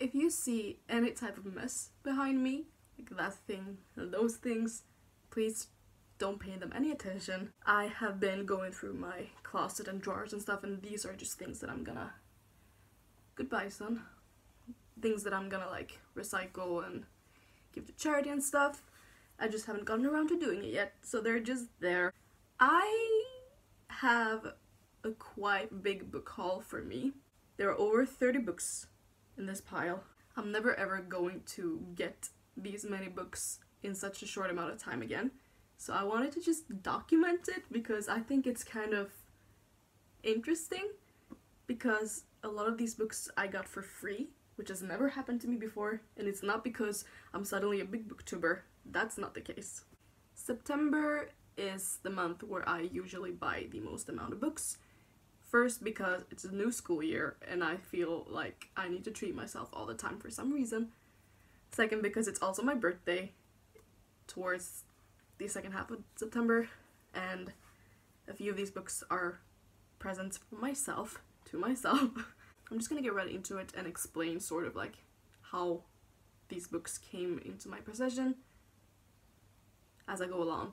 If you see any type of mess behind me, like that thing or those things, please don't pay them any attention. I have been going through my closet and drawers and stuff, and these are just things that I'm gonna... Goodbye, son. Things that I'm gonna like recycle and give to charity and stuff. I just haven't gotten around to doing it yet, so they're just there. I have a quite big book haul for me. There are over 30 books in this pile. I'm never ever going to get these many books in such a short amount of time again. So I wanted to just document it because I think it's kind of interesting, because a lot of these books I got for free, which has never happened to me before, and it's not because I'm suddenly a big booktuber. That's not the case. September is the month where I usually buy the most amount of books. First, because it's a new school year and I feel like I need to treat myself all the time for some reason. Second, because it's also my birthday towards the second half of September, and a few of these books are presents for myself, to myself. I'm just gonna get right into it and explain sort of like how these books came into my possession as I go along.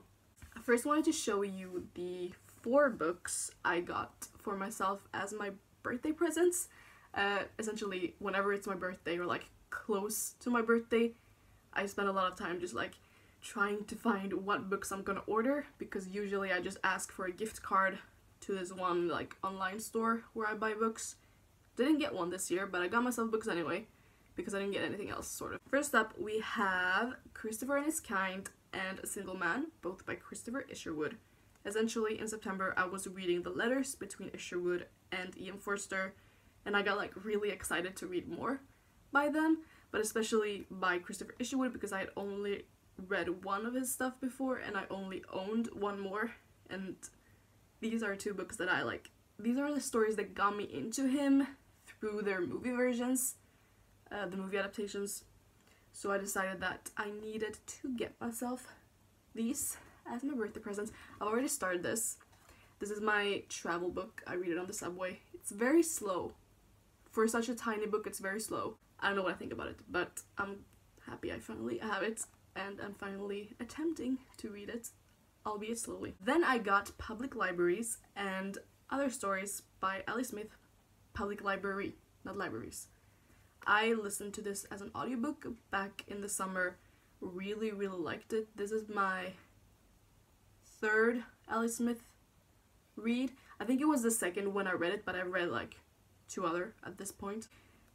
I first wanted to show you the 4 books I got for myself as my birthday presents. Essentially, whenever it's my birthday or like close to my birthday, I spend a lot of time just like trying to find what books I'm gonna order, because usually I just ask for a gift card to this one like online store where I buy books. Didn't get one this year, but I got myself books anyway because I didn't get anything else, sort of. First up, we have Christopher and His Kind and A Single Man, both by Christopher Isherwood. Essentially, in September, I was reading the letters between Isherwood and Ian Forster, and I got like really excited to read more by them, but especially by Christopher Isherwood because I had only read one of his stuff before and I only owned one more, and these are 2 books that I like. These are the stories that got me into him through their movie versions, the movie adaptations. So I decided that I needed to get myself these as my birthday presents. I've already started this. This is my travel book. I read it on the subway. It's very slow. For such a tiny book, it's very slow. I don't know what I think about it, but I'm happy I finally have it, and I'm finally attempting to read it, albeit slowly. Then I got Public Libraries and Other Stories by Ali Smith. Public Library, not libraries. I listened to this as an audiobook back in the summer. Really liked it. This is my 3rd Ali Smith read. I think it was the 2nd when I read it, but I've read like 2 other at this point.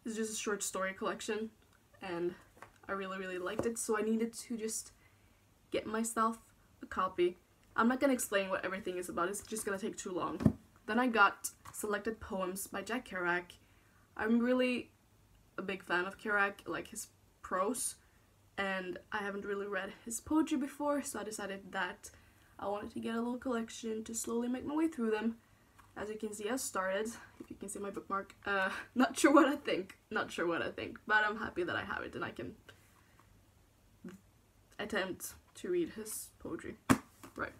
It's just a short story collection and I really liked it, so I needed to just get myself a copy. I'm not gonna explain what everything is about, it's just gonna take too long. Then I got Selected Poems by Jack Kerouac. I'm really a big fan of Kerouac, like his prose, and I haven't really read his poetry before, so I decided that I wanted to get a little collection to slowly make my way through them. As you can see, I've started. If you can see my bookmark. Not sure what I think, but I'm happy that I have it and I can attempt to read his poetry. Right.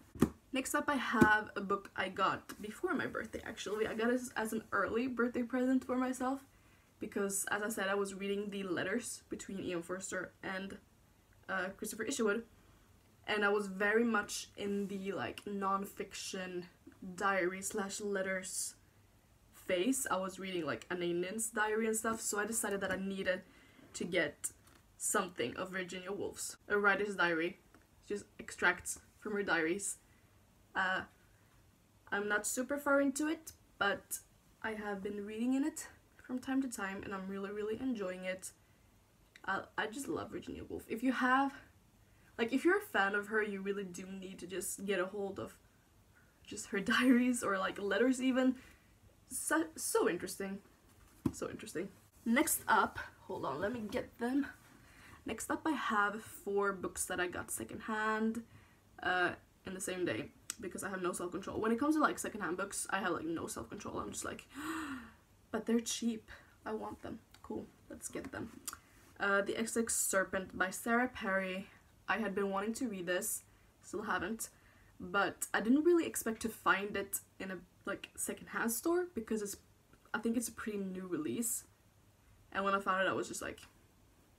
Next up, I have a book I got before my birthday, actually. I got it as an early birthday present for myself because, as I said, I was reading the letters between Ian Forster and Christopher Isherwood, and I was very much in the like non-fiction diary / letters phase. I was reading like Anne Nin's diary and stuff, so I decided that I needed to get something of Virginia Woolf's A Writer's Diary. Just extracts from her diaries. I'm not super far into it, but I have been reading in it from time to time and I'm really enjoying it. I just love Virginia Woolf. If you have, like, if you're a fan of her, you really do need to just get a hold of just her diaries or like letters even. So interesting. So interesting. Next up, hold on, let me get them. Next up I have 4 books that I got secondhand in the same day because I have no self-control. When it comes to like secondhand books, I have like no self-control. I'm just like, but they're cheap. I want them. Cool, let's get them. The XX Serpent by Sarah Perry. I had been wanting to read this, still haven't, but I didn't really expect to find it in a like secondhand store because I think it's a pretty new release. And when I found it, I was just like,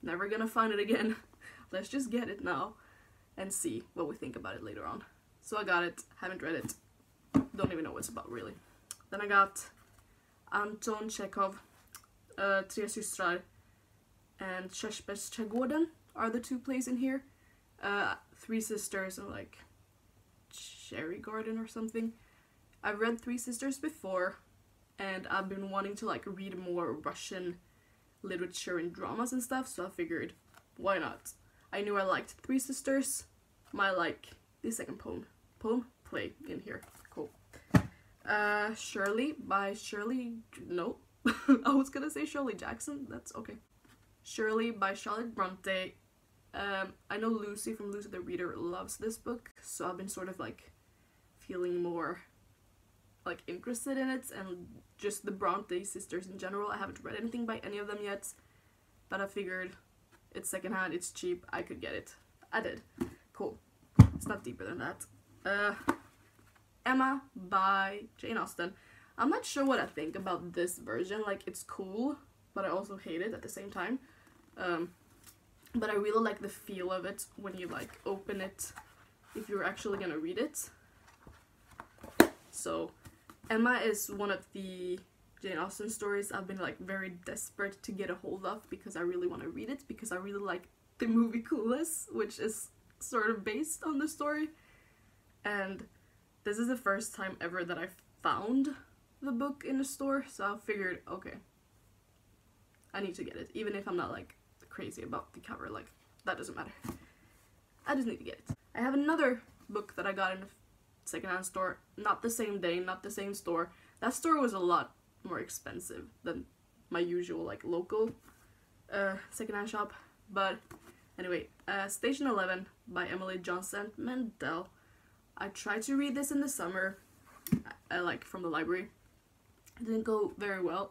never gonna find it again. Let's just get it now and see what we think about it later on. So I got it, haven't read it, don't even know what it's about really. Then I got Anton Chekhov, Tre systrar and Körsbärsträdgården are the two plays in here. Three Sisters and like Cherry Garden or something. I've read Three Sisters before, and I've been wanting to like read more Russian literature and dramas and stuff, so I figured, why not? I knew I liked Three Sisters, might like the second play in here. Cool. Shirley by Shirley, no, I was gonna say Shirley Jackson, that's okay. Shirley by Charlotte Bronte. I know Lucy from Lucy the Reader loves this book, so I've been sort of like feeling more like interested in it, and just the Bronte sisters in general. I haven't read anything by any of them yet, but I figured it's secondhand, it's cheap, I could get it. I did. Cool. It's not deeper than that. Emma by Jane Austen. I'm not sure what I think about this version. Like, it's cool, but I also hate it at the same time. But I really like the feel of it when you like open it, if you're actually gonna read it. So Emma is one of the Jane Austen stories I've been like very desperate to get a hold of, because I really want to read it, because I really like the movie Clueless, which is sort of based on the story. And this is the first time ever that I found the book in the store, so I figured, okay, I need to get it, even if I'm not like crazy about the cover, like that doesn't matter. I just need to get it. I have another book that I got in a secondhand store, not the same day, not the same store. That store was a lot more expensive than my usual like local secondhand shop. But anyway, Station 11 by Emily Johnson Mandel. I tried to read this in the summer, like from the library. It didn't go very well,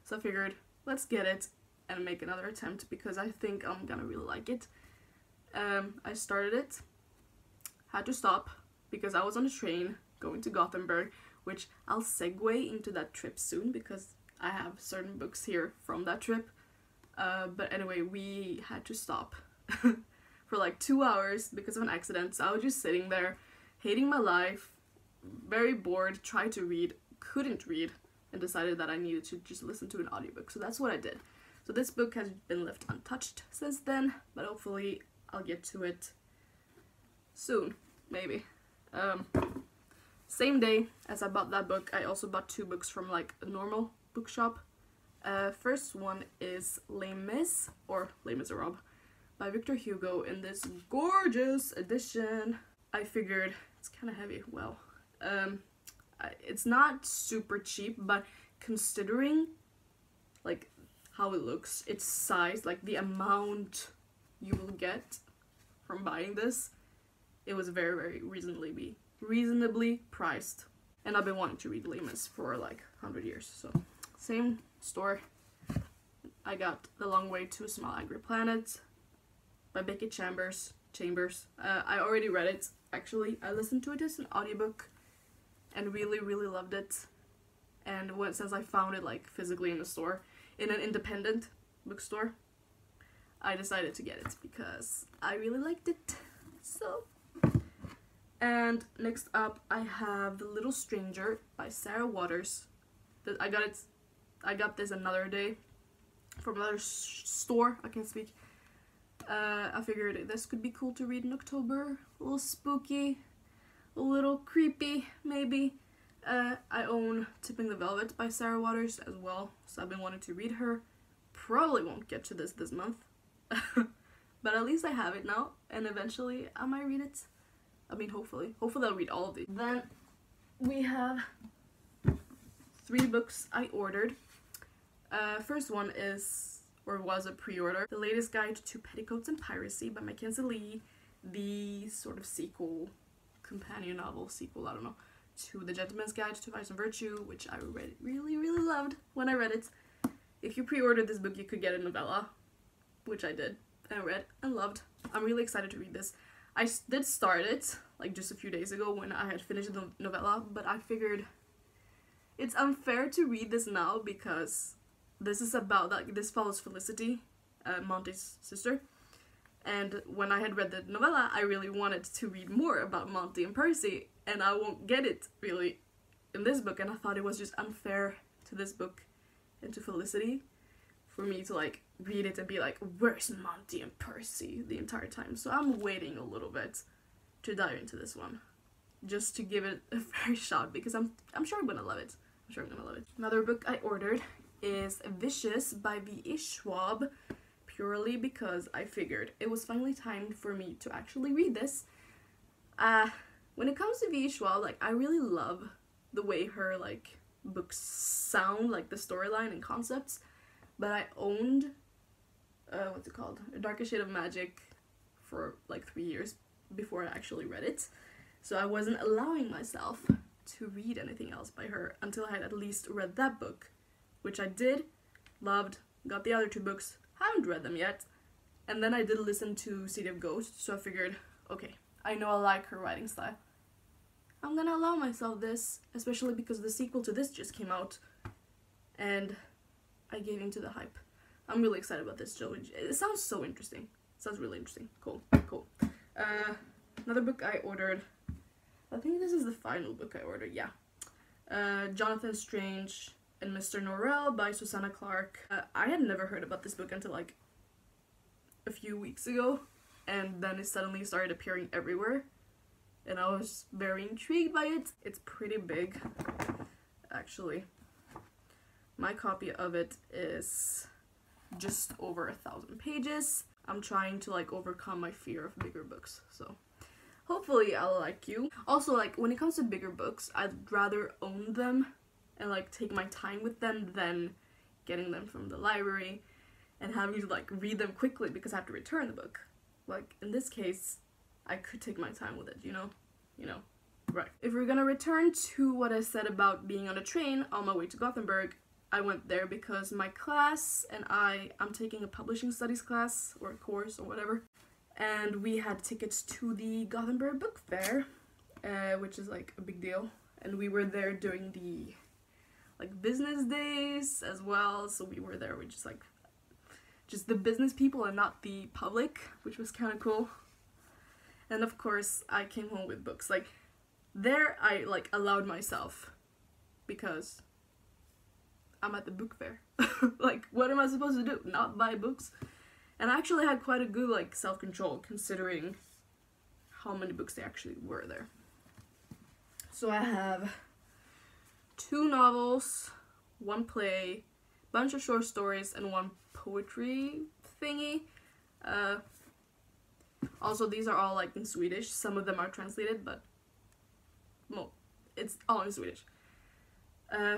so I figured let's get it and make another attempt, because I think I'm gonna really like it. I started it, had to stop because I was on a train going to Gothenburg, which I'll segue into that trip soon because I have certain books here from that trip. But anyway, we had to stop for like 2 hours because of an accident, so I was just sitting there hating my life, very bored, tried to read, couldn't read, and decided that I needed to just listen to an audiobook, so that's what I did. So this book has been left untouched since then, but hopefully I'll get to it soon, maybe. Same day as I bought that book, I also bought 2 books from like a normal bookshop. First one is Les Mis, or Les Miserables, by Victor Hugo in this gorgeous edition. I figured it's kind of heavy. Well, it's not super cheap, but considering like how it looks, its size, like the amount you will get from buying this, it was very, very reasonably priced. And I've been wanting to read Les Mis for like 100 years, so same store. I got The Long Way to a Small Angry Planet by Beckett Chambers. I already read it, actually. I listened to it as an audiobook and really, really loved it. And since I found it like physically in the store, in an independent bookstore, I decided to get it because I really liked it. So, and next up I have The Little Stranger by Sarah Waters. I got this another day from another store. I can't speak. I figured this could be cool to read in October. A little spooky, a little creepy, maybe. I own Tipping the Velvet by Sarah Waters as well, so I've been wanting to read her. Probably won't get to this month, but at least I have it now, and eventually I might read it. I mean, hopefully I'll read all of these. Then we have 3 books I ordered. First one was a pre-order. The Latest Guide to Petticoats and Piracy by Mackenzie Lee, the sort of sequel, companion novel sequel, I don't know, to The Gentleman's Guide to Vice and Virtue, which I really, really loved when I read it. If you pre-ordered this book, you could get a novella, which I did, and read, and loved. I'm really excited to read this. I did start it, like, just a few days ago when I had finished the novella, but I figured it's unfair to read this now because this is about, like, this follows Felicity, Monty's sister. And when I had read the novella, I really wanted to read more about Monty and Percy, and I won't get it, really, in this book, and I thought it was just unfair to this book and to Felicity for me to, like, read it and be like, where's Monty and Percy the entire time? So I'm waiting a little bit to dive into this one, just to give it a fair shot, because I'm sure I'm gonna love it. I'm sure I'm gonna love it. Another book I ordered is Vicious by V.E. Schwab, purely because I figured it was finally time for me to actually read this. When it comes to V.E. Schwab, like, I really love the way her, like, books sound, like the storyline and concepts, but I owned, what's it called? A Darkest Shade of Magic for like 3 years before I actually read it, so I wasn't allowing myself to read anything else by her until I had at least read that book, which I did, loved, got the other 2 books, haven't read them yet, and then I did listen to City of Ghosts, so I figured, okay, I know I like her writing style. I'm gonna allow myself this, especially because the sequel to this just came out, and I gave into the hype. I'm really excited about this, Joe. It sounds so interesting. It sounds really interesting. Cool, cool. Another book I ordered, I think this is the final book I ordered, yeah. Jonathan Strange and Mr. Norrell by Susanna Clarke. I had never heard about this book until like a few weeks ago, and then it suddenly started appearing everywhere, and I was very intrigued by it. It's pretty big, actually. My copy of it is just over 1,000 pages. I'm trying to, like, overcome my fear of bigger books, so hopefully I'll like you. Also, like, when it comes to bigger books, I'd rather own them and, like, take my time with them than getting them from the library and having to, like, read them quickly because I have to return the book. Like, in this case, I could take my time with it, you know? You know, right. If we're gonna return to what I said about being on a train on my way to Gothenburg, I went there because my class and I'm taking a publishing studies class or course or whatever, and we had tickets to the Gothenburg Book Fair, which is like a big deal, and we were there during the like business days as well, so we were there with just the business people and not the public, which was kind of cool. And of course I came home with books. Like, there I like allowed myself, because I'm at the book fair. Like, what am I supposed to do? Not buy books? And I actually had quite a good, like, self-control considering how many books there actually were there. So I have 2 novels, 1 play, bunch of short stories, and 1 poetry thingy. Also, these are all, like, in Swedish. Some of them are translated, but well, it's all in Swedish.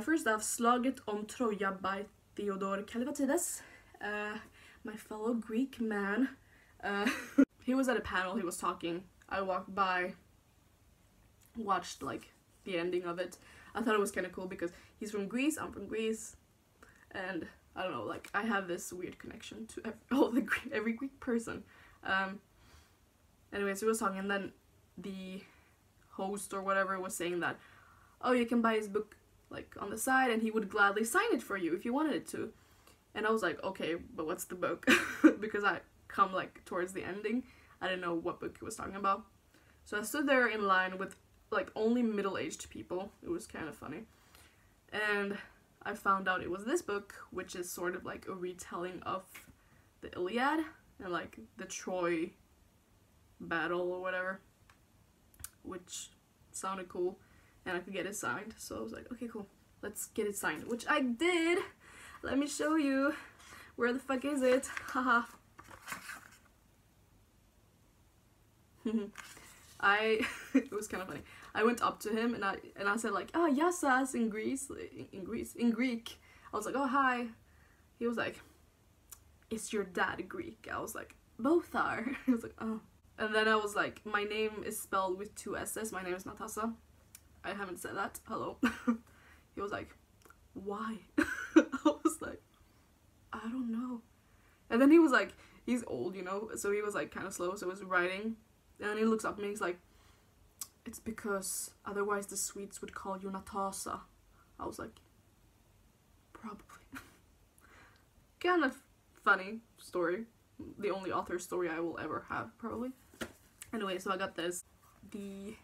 First off, Slaget om Troja by Theodor Kalivatides, my fellow Greek man. He was at a panel, he was talking. I walked by, watched like the ending of it. I thought it was kind of cool because he's from Greece, I'm from Greece, and I don't know, like, I have this weird connection to every Greek person. Anyways, he was talking, and then the host or whatever was saying that, oh, you can buy his book like on the side and he would gladly sign it for you if you wanted it to. And I was like, okay, but what's the book? Because I come like towards the ending, I didn't know what book he was talking about. So I stood there in line with like only middle-aged people. It was kind of funny. And I found out it was this book, which is sort of like a retelling of the Iliad and like the Troy battle or whatever, which sounded cool, and I could get it signed. So I was like, okay, cool, let's get it signed, which I did. Let me show you. Where the fuck is it? Haha. It was kind of funny. I went up to him and I said like, oh, yassas in Greek. I was like, oh, hi. He was like, is your dad Greek? I was like, both are. He was like, oh. And then I was like, my name is spelled with 2 S's. My name is Natasha. I haven't said that. Hello. He was like, why? I was like, I don't know. And then he was like, he's old, you know, so he was like kind of slow, so he was writing. And he looks up at me, he's like, it's because otherwise the Swedes would call you Natasha. I was like, probably. kind of funny story. The only author story I will ever have, probably. Anyway, so I got this. The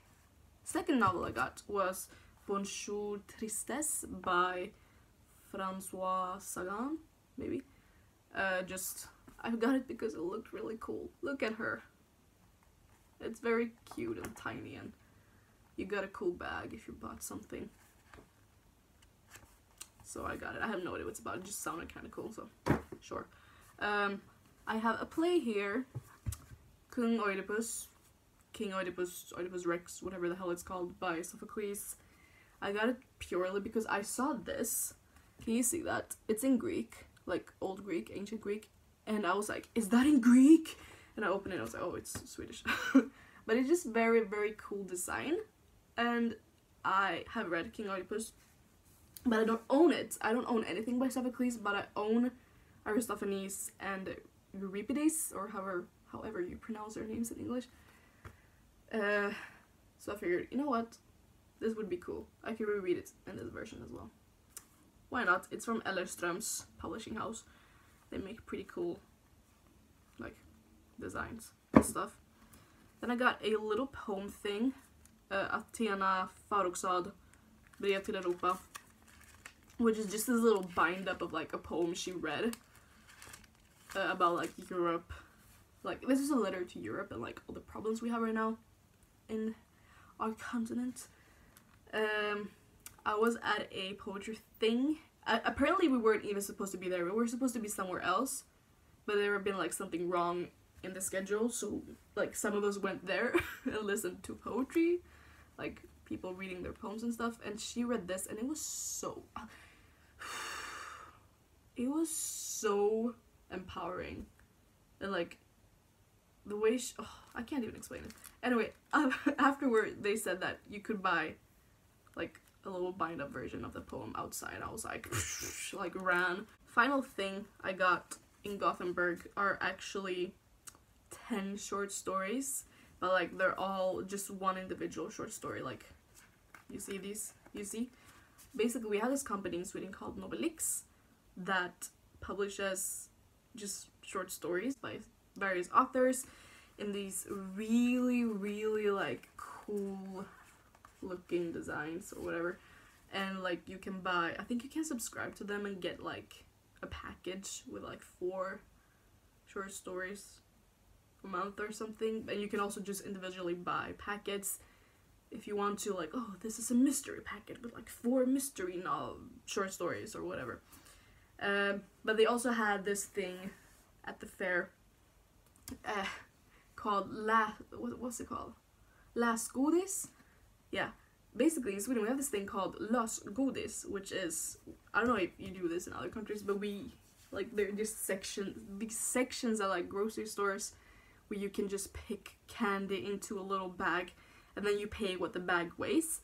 second novel I got was Bonjour Tristesse by Françoise Sagan, maybe. I got it because it looked really cool. Look at her. It's very cute and tiny, and you got a cool bag if you bought something. So I got it. I have no idea what it's about. It just sounded kind of cool, so sure. I have a play here, King Oedipus, Oedipus Rex, whatever the hell it's called, by Sophocles. I got it purely because I saw this. Can you see that? It's in Greek, like Old Greek, Ancient Greek, and I was like, is that in Greek? And I opened it and I was like, oh, it's Swedish. But it's just very, very cool design, and I have read King Oedipus, but I don't own it. I don't own anything by Sophocles, but I own Aristophanes and Euripides, or however you pronounce their names in English. So I figured, you know what, this would be cool. I could reread it in this version as well. Why not? It's from Ellerström's publishing house. They make pretty cool, like, designs and stuff. Then I got a little poem thing, Athena Farrokhzad, Brev till Europa, which is just this little bind up of like a poem she read about like Europe. Like, this is a letter to Europe and like all the problems we have right now in our continent. I was at a poetry thing. Apparently we weren't even supposed to be there. We were supposed to be somewhere else, but there had been like something wrong in the schedule, so like some of us went there and listened to poetry, like people reading their poems and stuff, and she read this, and it was so empowering, and like the way I can't even explain it. Anyway, afterward they said that you could buy like a little bind up version of the poem outside. I was like like ran. Final thing I got in Gothenburg are actually 10 short stories, but like they're all just one individual short story. Like, you see these? You see? Basically, we have this company in Sweden called Nobelix that publishes just short stories by various authors in these really, really like cool looking designs or whatever. And like you can buy, I think you can subscribe to them and get like a package with like 4 short stories a month or something. And you can also just individually buy packets if you want to, like, oh, this is a mystery packet with like 4 mystery short stories or whatever. But they also had this thing at the fair called what's it called? Läsgodis? Yeah. Basically, in Sweden we have this thing called lösgodis, which is, I don't know if you do this in other countries, but we, like, they're just these sections are like grocery stores where you can just pick candy into a little bag, and then you pay what the bag weighs.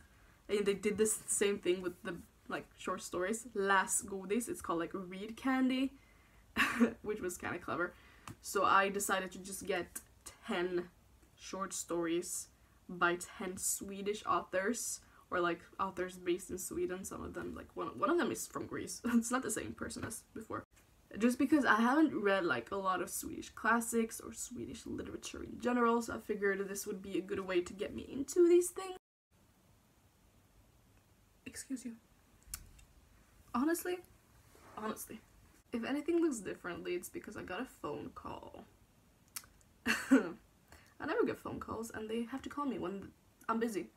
And they did this same thing with the like short stories. Läsgodis, it's called like read candy, which was kind of clever. So I decided to just get 10 short stories by 10 Swedish authors, or like authors based in Sweden. Some of them, like one of them is from Greece. It's not the same person as before. Just because I haven't read like a lot of Swedish classics or Swedish literature in general, so I figured this would be a good way to get me into these things. Excuse you. Honestly, if anything looks differently, it's because I got a phone call. I never get phone calls, and they have to call me when I'm busy.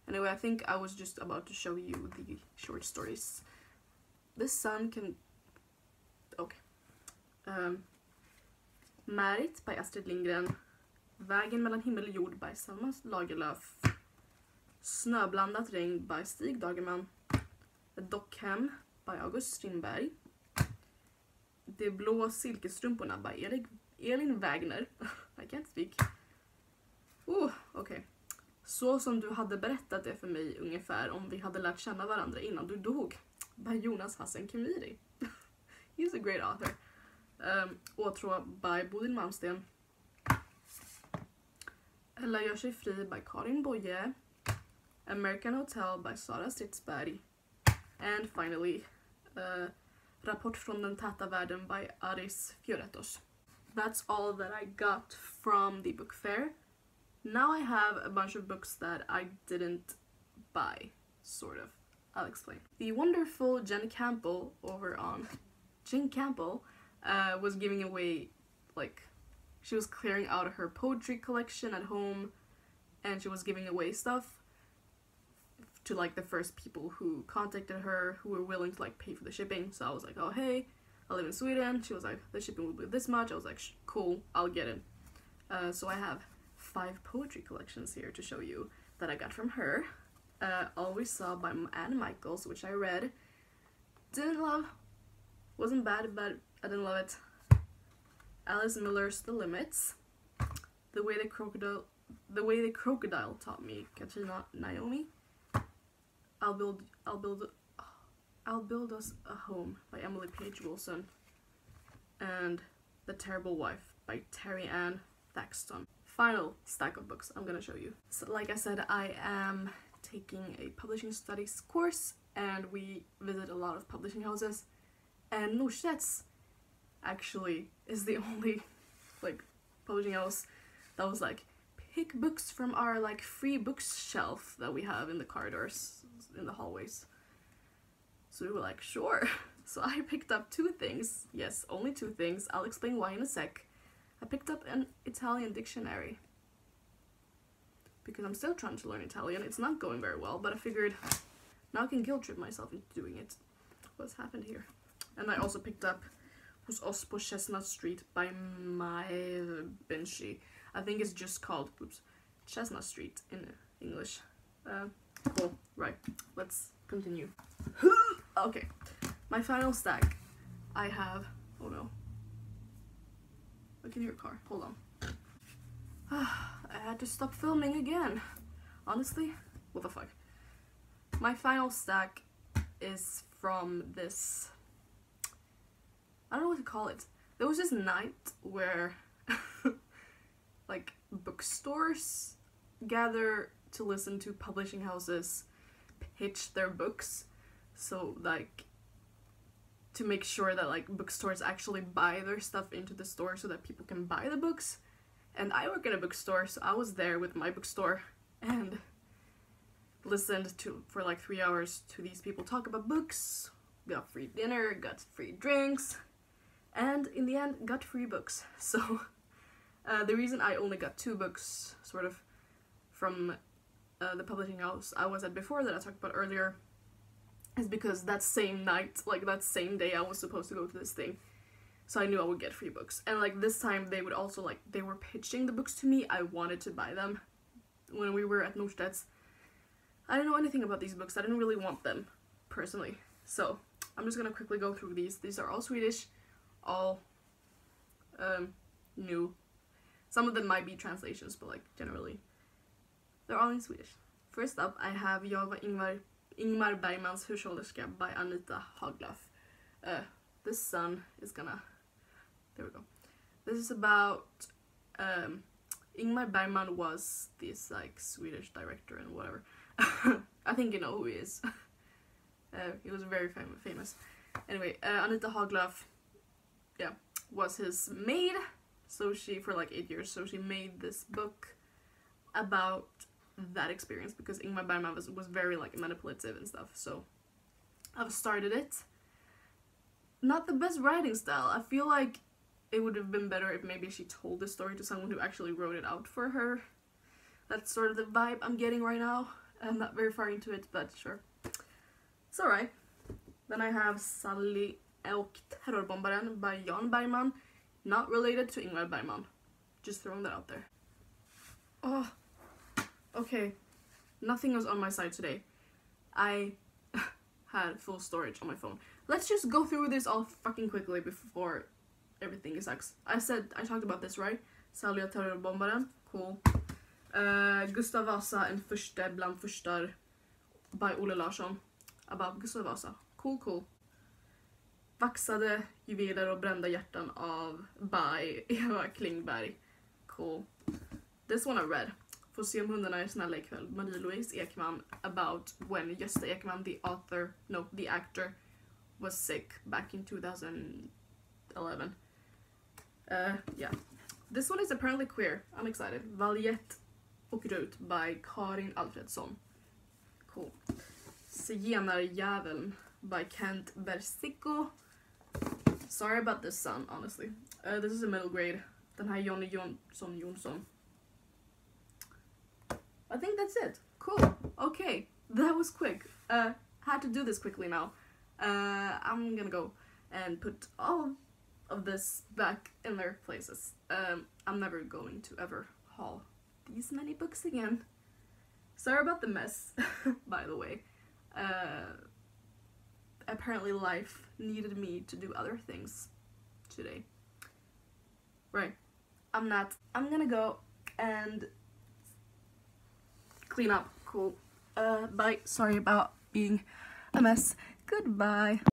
Anyway, I think I was just about to show you the short stories. This sun can... Okay. Märit by Astrid Lindgren. Vägen mellan himmel och jord by Selma Lagerlöf. Snöblandat regn by Stig Dagerman. Dockhem by August Strindberg. De blå silkestrumporna by Elin Wägner. I can't speak. Okay. Så som du hade berättat det för mig ungefär om vi hade lärt känna varandra innan du dog. By Jonas Hassan Khemiri. He's a great author. Åtrå by Bodil Malmsten. Ella gör sig fri by Karin Boye. American Hotel by Sara Stridsberg. And finally, Rapport från den täta världen by Aris Fioretos. That's all that I got from the book fair. Now I have a bunch of books that I didn't buy, sort of. I'll explain. The wonderful Jen Campbell over on Jen Campbell was giving away, like, she was clearing out her poetry collection at home, and she was giving away stuff to like the first people who contacted her, who were willing to like pay for the shipping. So I was like, oh hey, I live in Sweden. She was like, the shipping will be this much. I was like, cool, I'll get it. So I have 5 poetry collections here to show you that I got from her. All We Saw by Anne Michaels, which I read. Didn't love. Wasn't bad, but I didn't love it. Alice Miller's The Limits. The Way the Crocodile Taught Me, Katrina Naomi. I'll Build Us a Home by Emily Page Wilson. And The Terrible Wife by Terry Ann Thaxton. Final stack of books I'm gonna show you. So like I said, I am taking a publishing studies course, and we visit a lot of publishing houses, and Norstedts actually is the only like publishing house that was like, pick books from our like free bookshelf that we have in the corridors, in the hallways. So we were like, sure. So I picked up 2 things. Yes, only 2 things. I'll explain why in a sec. I picked up an Italian dictionary because I'm still trying to learn Italian. It's not going very well, but I figured now I can guilt trip myself into doing it. What's happened here? And I also picked up Hos oss på Chestnut Street by Maeve Binchy. I think it's just called Chestnut Street in English. Cool. Right. Let's continue. Okay. My final stack. I have... Oh no. I can hear a car. Hold on. I had to stop filming again. Honestly, what the fuck. My final stack is from this... I don't know what to call it. There was this night where like bookstores gather to listen to publishing houses pitch their books, so like to make sure that like bookstores actually buy their stuff into the store so that people can buy the books. And I work in a bookstore, so I was there with my bookstore and listened to for like 3 hours to these people talk about books, got free dinner, got free drinks, and in the end got free books. So the reason I only got 2 books sort of from the publishing house I was at before that I talked about earlier is because that same night, like that same day I was supposed to go to this thing, so I knew I would get free books. And like this time they would also like, they were pitching the books to me. I wanted to buy them when we were at Norstedts. I didn't know anything about these books. I didn't really want them personally. So I'm just gonna quickly go through these. These are all Swedish, all new. Some of them might be translations, but like generally they're all in Swedish. First up, I have Jag var Ingmar Bergmans hushållerska by Anita Haglöf. This sun is gonna... There we go. This is about... Ingmar Bergman was this like Swedish director and whatever. I think you know who he is. He was very famous. Anyway, Anita Haglöf, yeah, was his maid. So she, for like 8 years, so she made this book about that experience because Ingmar Bergman was very like manipulative and stuff. So I've started it. Not the best writing style. I feel like it would have been better if maybe she told the story to someone who actually wrote it out for her. That's sort of the vibe I'm getting right now. I'm not very far into it, but sure. It's alright. Then I have Sally och Terrorbombaren by Jan Bergman. Not related to Ingmar Bergman. Just throwing that out there. Oh, okay. Nothing was on my side today. I had full storage on my phone. Let's just go through this all fucking quickly before everything sucks. I talked about this, right? Sally och Terrorbombaren. Cool. Gustav Vasa, en furste bland furstar by Olle Larsson. About Gustav Vasa. Cool. Vaxade juveler och brända hjärtan av by Eva Klingberg. Cool. This one I read. Får se om hundarna är snälla ikväll. Marie-Louise Ekman, about when Gösta Ekman, the actor, was sick back in 2011. Yeah. This one is apparently queer. I'm excited. Valjet och Rut by Karin Alfredsson. Cool. Zigenarjäveln by Kent Versicko. Sorry about this sound, honestly. This is a middle grade. Den här Jonny Jonsson. I think that's it. Cool. Okay. That was quick. Had to do this quickly now. I'm gonna go and put all of this back in their places. I'm never going to ever haul these many books again. Sorry about the mess, by the way. Apparently life needed me to do other things today. Right. I'm gonna go and clean up. Cool. Bye. Sorry about being a mess. Goodbye.